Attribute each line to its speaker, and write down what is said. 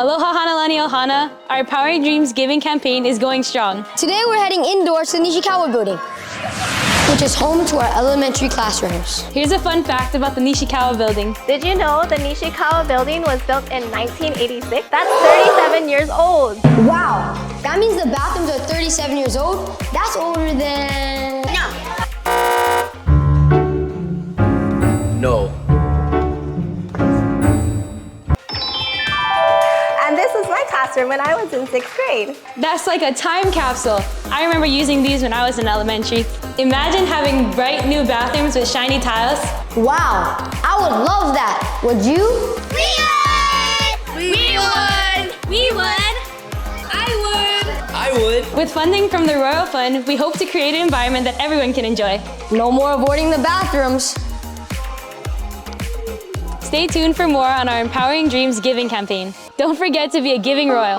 Speaker 1: Aloha Hanalani Ohana, our Empowering Dreams Giving campaign is going strong.
Speaker 2: Today we're heading indoors to the Nishikawa Building, which is home to our elementary classrooms.
Speaker 1: Here's a fun fact about the Nishikawa Building.
Speaker 3: Did you know the Nishikawa Building was built in 1986? That's 37 years old.
Speaker 2: Wow, that means the bathrooms are 37 years old? That's older than...
Speaker 4: No.
Speaker 3: And this was my classroom when I was in 6th grade.
Speaker 1: That's like a time capsule. I remember using these when I was in elementary. Imagine having bright new bathrooms with shiny tiles.
Speaker 2: Wow, I would love that. Would you?
Speaker 3: We would!
Speaker 4: I would.
Speaker 1: With funding from the Royal Fund, we hope to create an environment that everyone can enjoy.
Speaker 2: No more avoiding the bathrooms.
Speaker 1: Stay tuned for more on our Empowering Dreams Giving campaign. Don't forget to be a giving royal.